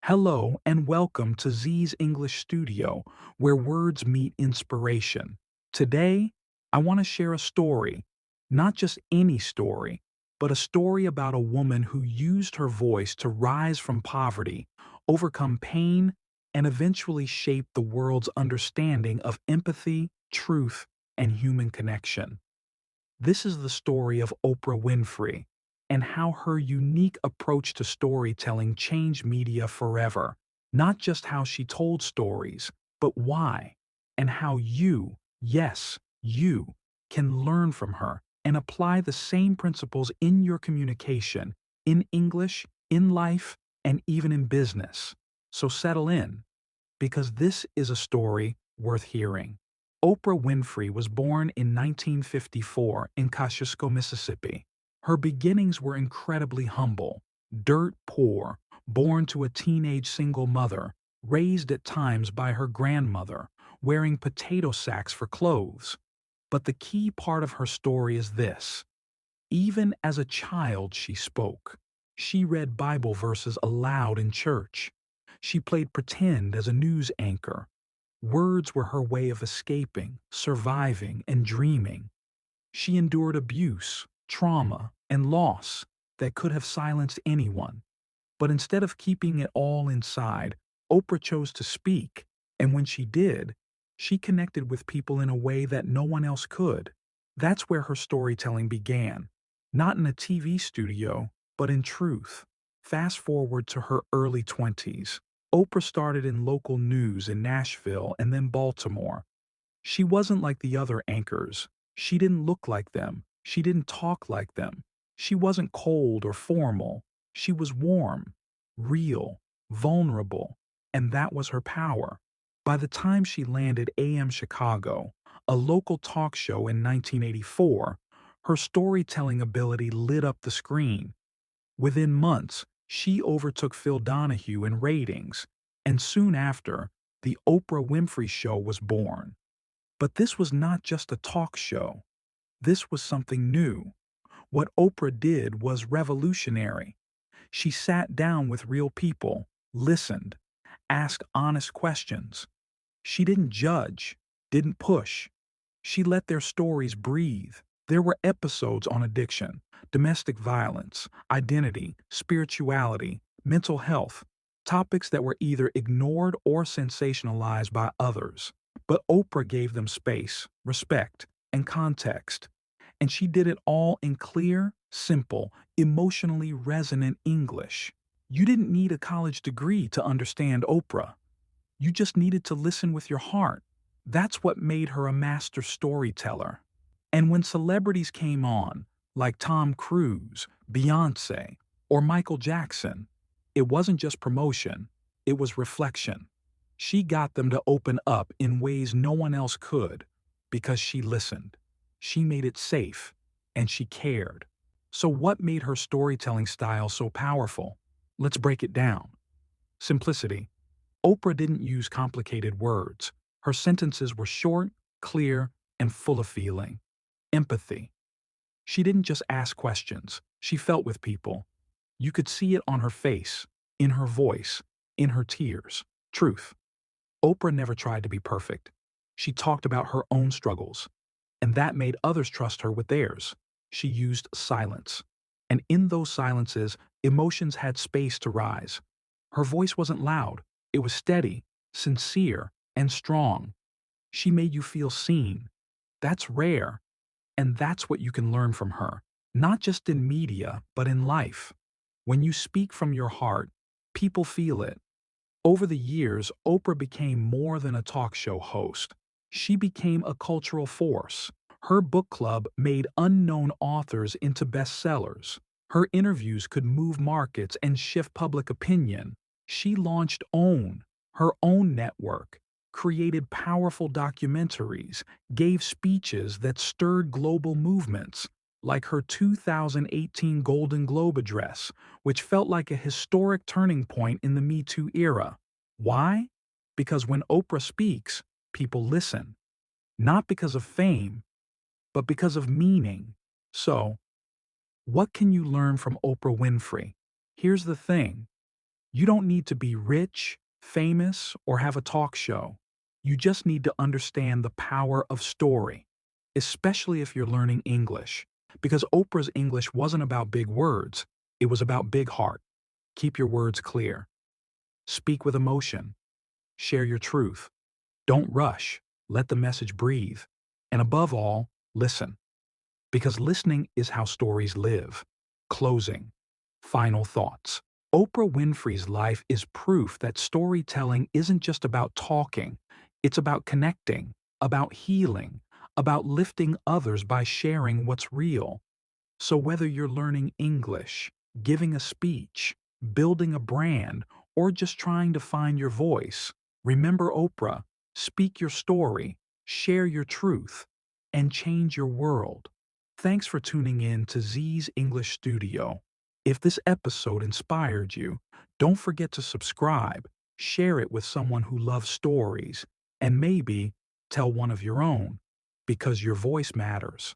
Hello and welcome to Z's English Studio, where words meet inspiration. Today, I want to share a story, not just any story, but a story about a woman who used her voice to rise from poverty, overcome pain, and eventually shape the world's understanding of empathy, truth, and human connection. This is the story of Oprah Winfrey and how her unique approach to storytelling changed media forever. Not just how she told stories, but why, and how you, yes, you, can learn from her and apply the same principles in your communication, in English, in life, and even in business. So settle in, because this is a story worth hearing. Oprah Winfrey was born in 1954 in Kosciuszko, Mississippi. Her beginnings were incredibly humble, dirt poor, born to a teenage single mother, raised at times by her grandmother, wearing potato sacks for clothes. But the key part of her story is this. Even as a child, she spoke. She read Bible verses aloud in church. She played pretend as a news anchor. Words were her way of escaping, surviving, and dreaming. She endured abuse, trauma, and loss that could have silenced anyone. But instead of keeping it all inside, Oprah chose to speak, and when she did, she connected with people in a way that no one else could. That's where her storytelling began, not in a TV studio, but in truth. Fast forward to her early 20s. Oprah started in local news in Nashville and then Baltimore. She wasn't like the other anchors. She didn't look like them. She didn't talk like them. She wasn't cold or formal. She was warm, real, vulnerable, and that was her power. By the time she landed AM Chicago, a local talk show in 1984, her storytelling ability lit up the screen. Within months, she overtook Phil Donahue in ratings, and soon after, The Oprah Winfrey Show was born. But this was not just a talk show. This was something new. What Oprah did was revolutionary. She sat down with real people, listened, asked honest questions. She didn't judge, didn't push. She let their stories breathe. There were episodes on addiction, domestic violence, identity, spirituality, mental health, topics that were either ignored or sensationalized by others. But Oprah gave them space, respect, and context. And she did it all in clear, simple, emotionally resonant English. You didn't need a college degree to understand Oprah. You just needed to listen with your heart. That's what made her a master storyteller. And when celebrities came on, like Tom Cruise, Beyoncé, or Michael Jackson, it wasn't just promotion, it was reflection. She got them to open up in ways no one else could because she listened. She made it safe, and she cared. So what made her storytelling style so powerful? Let's break it down. Simplicity. Oprah didn't use complicated words. Her sentences were short, clear, and full of feeling. Empathy. She didn't just ask questions. She felt with people. You could see it on her face, in her voice, in her tears. Truth. Oprah never tried to be perfect. She talked about her own struggles, and that made others trust her with theirs. She used silence. And in those silences, emotions had space to rise. Her voice wasn't loud. It was steady, sincere, and strong. She made you feel seen. That's rare. And that's what you can learn from her, not just in media, but in life. When you speak from your heart, people feel it. Over the years, Oprah became more than a talk show host. She became a cultural force. Her book club made unknown authors into bestsellers. Her interviews could move markets and shift public opinion. She launched OWN, her own network, created powerful documentaries, gave speeches that stirred global movements, like her 2018 Golden Globe address, which felt like a historic turning point in the Me Too era. Why? Because when Oprah speaks, people listen. Not because of fame, but because of meaning. So, what can you learn from Oprah Winfrey? Here's the thing. You don't need to be rich, famous, or have a talk show. You just need to understand the power of story, especially if you're learning English. Because Oprah's English wasn't about big words, it was about big heart. Keep your words clear. Speak with emotion. Share your truth. Don't rush. Let the message breathe. And above all, listen. Because listening is how stories live. Closing. Final thoughts. Oprah Winfrey's life is proof that storytelling isn't just about talking, it's about connecting, about healing, about lifting others by sharing what's real. So whether you're learning English, giving a speech, building a brand, or just trying to find your voice, remember Oprah, speak your story, share your truth, and change your world. Thanks for tuning in to Z's English Studio. If this episode inspired you, don't forget to subscribe, share it with someone who loves stories, and maybe tell one of your own, because your voice matters.